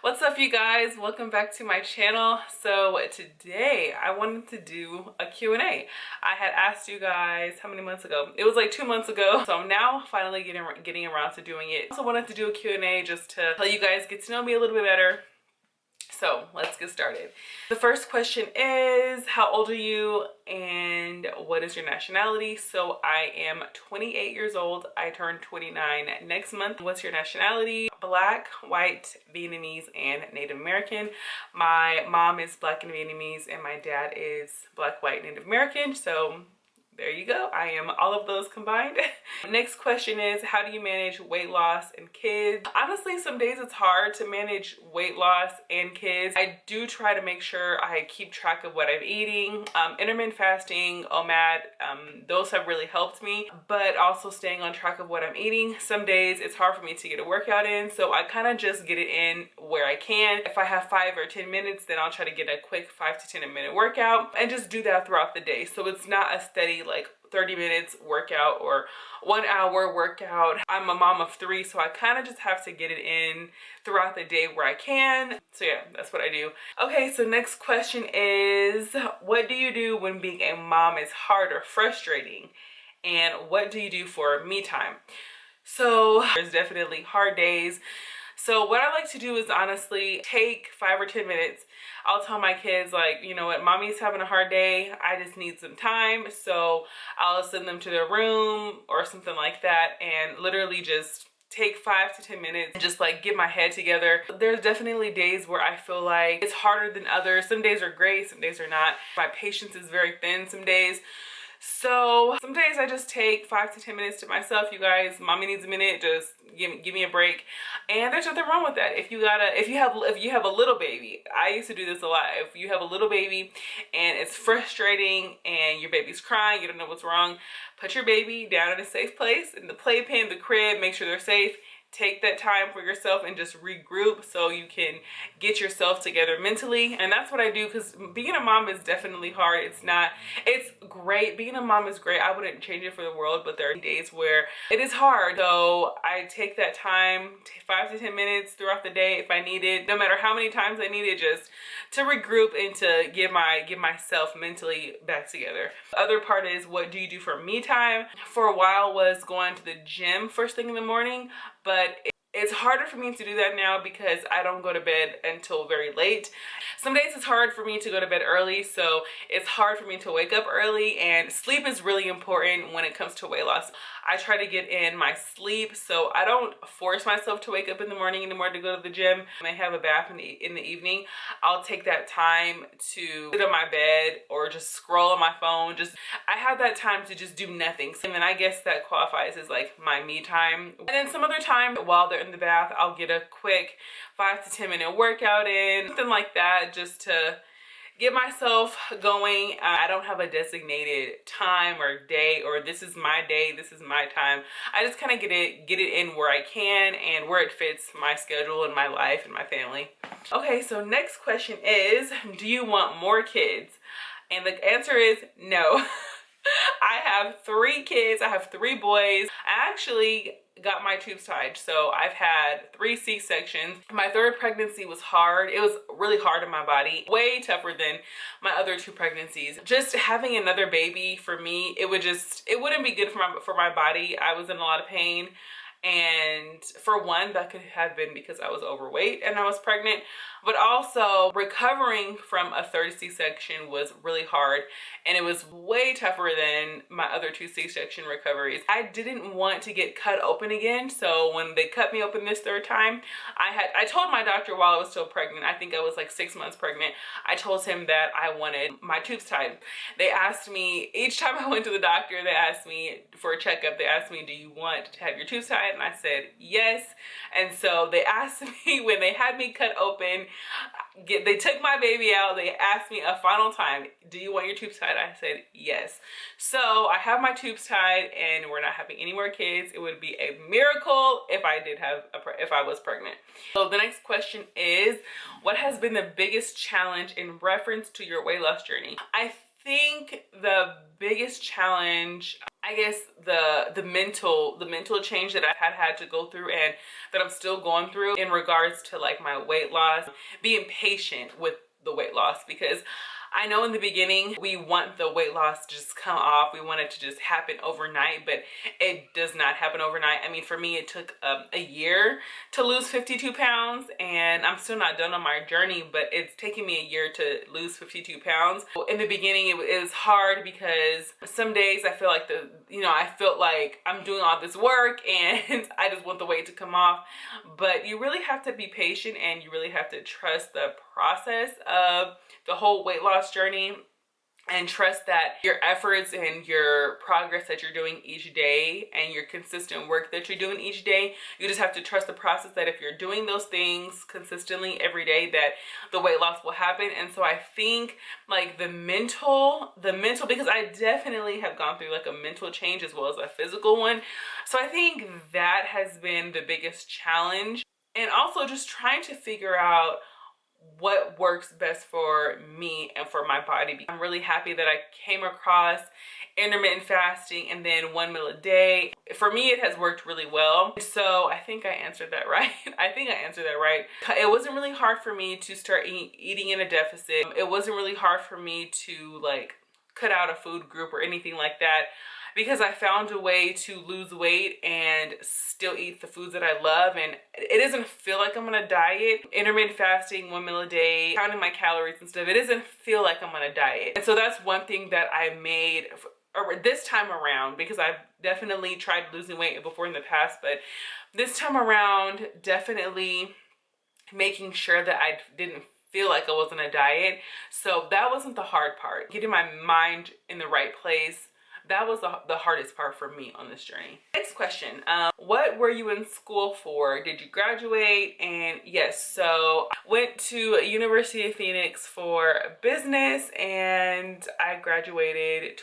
What's up, you guys? Welcome back to my channel. So today I wanted to do a Q&A. I had asked you guys how many months ago? It was like 2 months ago. So I'm now finally getting around to doing it. I also wanted to do a Q&A just to let you guys get to know me a little bit better. So let's get started. The first question is, how old are you and what is your nationality? So I am 28 years old. I turn 29 next month. What's your nationality? Black, white, Vietnamese, and Native American. My mom is Black and Vietnamese and my dad is Black, white, Native American. So there you go. I am all of those combined. Next question is, how do you manage weight loss and kids? Honestly, some days it's hard to manage weight loss and kids. I do try to make sure I keep track of what I'm eating. Intermittent fasting, OMAD, those have really helped me, but also staying on track of what I'm eating. Some days it's hard for me to get a workout in, so I kind of just get it in where I can. If I have 5 or 10 minutes, then I'll try to get a quick 5 to 10 minute workout and just do that throughout the day. So it's not a steady like 30 minutes workout or 1 hour workout. I'm a mom of 3, so I kind of just have to get it in throughout the day where I can. So yeah, that's what I do. Okay, so next question is, what do you do when being a mom is hard or frustrating? And what do you do for me time? So there's definitely hard days. So what I like to do is honestly take 5 or 10 minutes. I'll tell my kids, like, you know what, mommy's having a hard day. I just need some time. So I'll send them to their room or something like that and literally just take 5 to 10 minutes and just like get my head together. There's definitely days where I feel like it's harder than others. Some days are great, some days are not. My patience is very thin some days. So some days I just take 5 to 10 minutes to myself. You guys, mommy needs a minute, just give me a break. And there's nothing wrong with that. If you have a little baby, I used to do this a lot. If you have a little baby and it's frustrating and your baby's crying, you don't know what's wrong, put your baby down in a safe place in the playpen, the crib, make sure they're safe. Take that time for yourself and just regroup so you can get yourself together mentally. And that's what I do, because being a mom is definitely hard. It's great. Being a mom is great. I wouldn't change it for the world, but there are days where it is hard. So I take that time, 5 to 10 minutes throughout the day if I need it, no matter how many times I need it, just to regroup and to get myself mentally back together. The other part is, what do you do for me time? For a while was going to the gym first thing in the morning, but it's harder for me to do that now because I don't go to bed until very late. Some days it's hard for me to go to bed early, so it's hard for me to wake up early, and sleep is really important when it comes to weight loss. I try to get in my sleep, so I don't force myself to wake up in the morning anymore to go to the gym. When I have a bath in the evening, I'll take that time to sit on my bed or just scroll on my phone. I have that time to just do nothing. And then I guess that qualifies as like my me time. And then some other time while they're in the bath, I'll get a quick 5 to 10 minute workout in, something like that, just to get myself going. I don't have a designated time or day or this is my day, this is my time. I just kind of get it in where I can and where it fits my schedule and my life and my family. Okay, so next question is, do you want more kids? And the answer is no. I have 3 kids. I have 3 boys. I actually got my tubes tied, so I've had 3 C-sections. My 3rd pregnancy was hard. It was really hard on my body, way tougher than my other 2 pregnancies. Just having another baby for me, it wouldn't be good for my body. I was in a lot of pain. And for one, that could have been because I was overweight and I was pregnant, but also recovering from a 3rd C-section was really hard, and it was way tougher than my other 2 C-section recoveries. I didn't want to get cut open again, so when they cut me open this 3rd time, I told my doctor while I was still pregnant, I think I was like 6 months pregnant, I told him that I wanted my tubes tied. They asked me, each time I went to the doctor, they asked me for a checkup, they asked me, do you want to have your tubes tied? And I said yes. And so they asked me, when they had me cut open, they took my baby out, they asked me a final time, do you want your tubes tied? I said yes. So I have my tubes tied and we're not having any more kids. It would be a miracle if I was pregnant. So the next question is, what has been the biggest challenge in reference to your weight loss journey? I think the biggest challenge, I guess the mental change that I had to go through and that I'm still going through in regards to like my weight loss, being patient with the weight loss, because I know in the beginning we want the weight loss to just come off. We want it to just happen overnight, but it does not happen overnight. I mean, for me, it took a year to lose 52 pounds, and I'm still not done on my journey, but it's taking me a year to lose 52 pounds. In the beginning, it was hard because some days I feel like I felt like I'm doing all this work and I just want the weight to come off. But you really have to be patient, and you really have to trust the process of the whole weight loss journey, and trust that your efforts and your progress that you're doing each day and your consistent work that you're doing each day, you just have to trust the process, that if you're doing those things consistently every day, that the weight loss will happen. And so I think like the mental, because I definitely have gone through like a mental change as well as a physical one. So I think that has been the biggest challenge. And also just trying to figure out what works best for me and for my body. I'm really happy that I came across intermittent fasting and then 1 meal a day. For me, it has worked really well. So I think I answered that right. I think I answered that right. It wasn't really hard for me to start eating in a deficit. It wasn't really hard for me to like cut out a food group or anything like that, because I found a way to lose weight and still eat the foods that I love. And it doesn't feel like I'm on a diet. Intermittent fasting, 1 meal a day, counting my calories and stuff, it doesn't feel like I'm on a diet. And so that's one thing that I made this time around, because I've definitely tried losing weight before in the past, but this time around, definitely making sure that I didn't feel like I was on a diet. So that wasn't the hard part. Getting my mind in the right place, that was the hardest part for me on this journey. Next question, what were you in school for? Did you graduate? And yes, so I went to University of Phoenix for business, and I graduated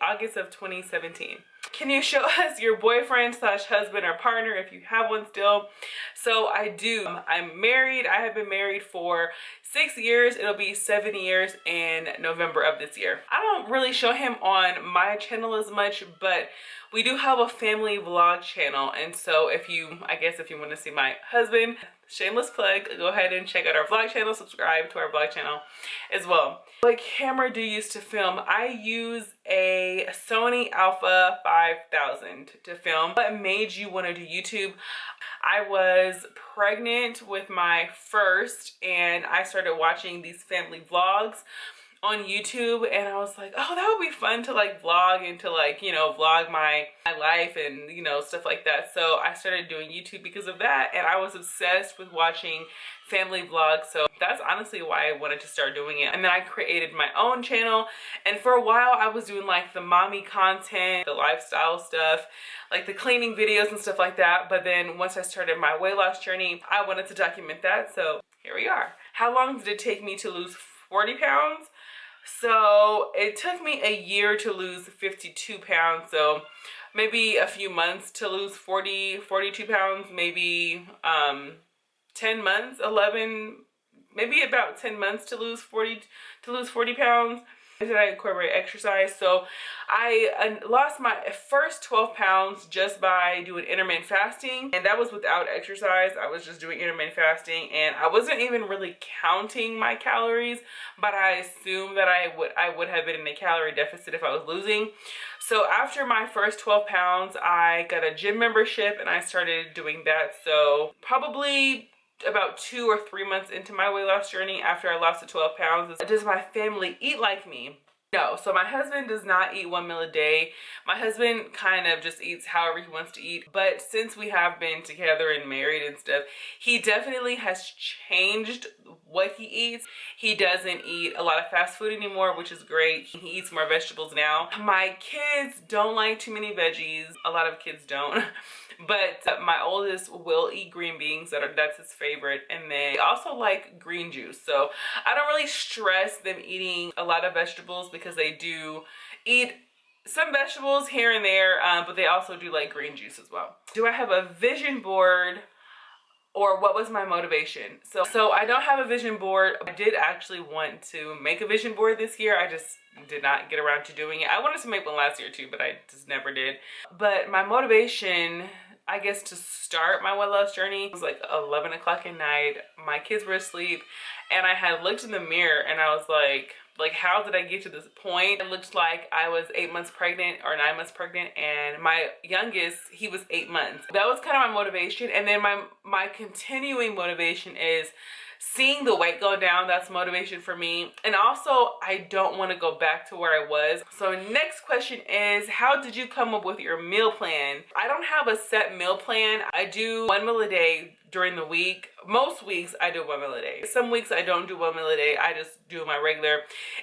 August of 2017. Can you show us your boyfriend/husband or partner if you have one still? So I do. I'm married. I have been married for 6 years. It'll be 7 years in November of this year. I don't really show him on my channel as much, but we do have a family vlog channel. And so if you want to see my husband, shameless plug, go ahead and check out our vlog channel, subscribe to our vlog channel as well. What camera do you use to film? I use a Sony Alpha 5000 to film. What made you want to do YouTube? I was pregnant with my first, and I started watching these family vlogs on YouTube, and I was like, oh, that would be fun to like vlog and to like, vlog my life and, stuff like that. So I started doing YouTube because of that, and I was obsessed with watching family vlogs. So that's honestly why I wanted to start doing it. And then I created my own channel, and for a while I was doing like the mommy content, the lifestyle stuff, like the cleaning videos and stuff like that. But then once I started my weight loss journey, I wanted to document that. So here we are. How long did it take me to lose 40 pounds? So it took me a year to lose 52 pounds. So maybe a few months to lose 42 pounds, maybe 10 months, maybe about 10 months to lose 40 pounds. Did I incorporate exercise? So I lost my first 12 pounds just by doing intermittent fasting, and that was without exercise. I was just doing intermittent fasting, and I wasn't even really counting my calories, but I assumed that I would have been in a calorie deficit if I was losing. So after my first 12 pounds, I got a gym membership and I started doing that. So probably about 2 or 3 months into my weight loss journey, after I lost the 12 pounds, does my family eat like me? No. So my husband does not eat 1 meal a day. My husband kind of just eats however he wants to eat. But since we have been together and married and stuff, he definitely has changed what he eats. He doesn't eat a lot of fast food anymore, which is great. He eats more vegetables now. My kids don't like too many veggies. A lot of kids don't. But my oldest will eat green beans. That's his favorite. And then they also like green juice. So I don't really stress them eating a lot of vegetables, because they do eat some vegetables here and there, but they also do like green juice as well. Do I have a vision board or what was my motivation? So I don't have a vision board. I did actually want to make a vision board this year. I just did not get around to doing it. I wanted to make one last year too, but I just never did. But my motivation, I guess, to start my weight loss journey was like 11 o'clock at night. My kids were asleep and I had looked in the mirror and I was like, how did I get to this point? It looked like I was 8 months pregnant or 9 months pregnant, and my youngest, he was 8 months. That was kind of my motivation. And then my continuing motivation is seeing the weight go down. That's motivation for me. And also, I don't want to go back to where I was. So next question is, how did you come up with your meal plan? I don't have a set meal plan. I do 1 meal a day during the week. Most weeks I do 1 meal a day. Some weeks I don't do 1 meal a day. I just do my regular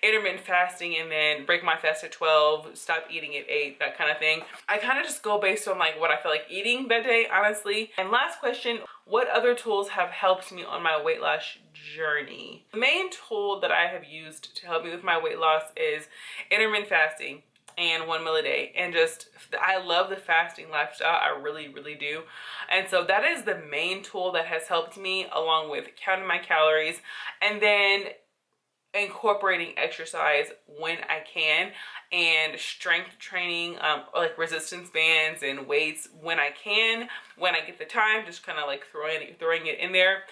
intermittent fasting and then break my fast at 12, stop eating at 8, that kind of thing. I kind of just go based on like what I feel like eating that day, honestly. And last question, what other tools have helped me on my weight loss journey? The main tool that I have used to help me with my weight loss is intermittent fasting and 1 meal a day. And just, I love the fasting lifestyle. I really, really do. And so that is the main tool that has helped me, along with counting my calories and then incorporating exercise when I can, and strength training, like resistance bands and weights when I can, when I get the time, just kind of like throwing it in there.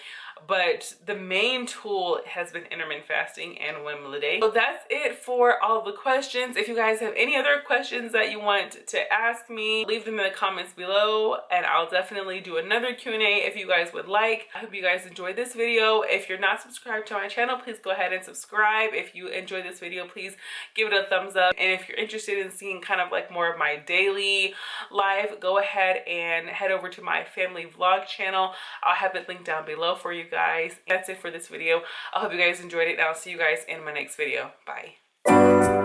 But the main tool has been intermittent fasting and 1 meal a day. So that's it for all the questions. If you guys have any other questions that you want to ask me, leave them in the comments below and I'll definitely do another Q&A if you guys would like. I hope you guys enjoyed this video. If you're not subscribed to my channel, please go ahead and subscribe. If you enjoyed this video, please give it a thumbs up. And if you're interested in seeing kind of like more of my daily life, go ahead and head over to my family vlog channel. I'll have it linked down below for you guys. That's it for this video. I hope you guys enjoyed it and I'll see you guys in my next video. Bye.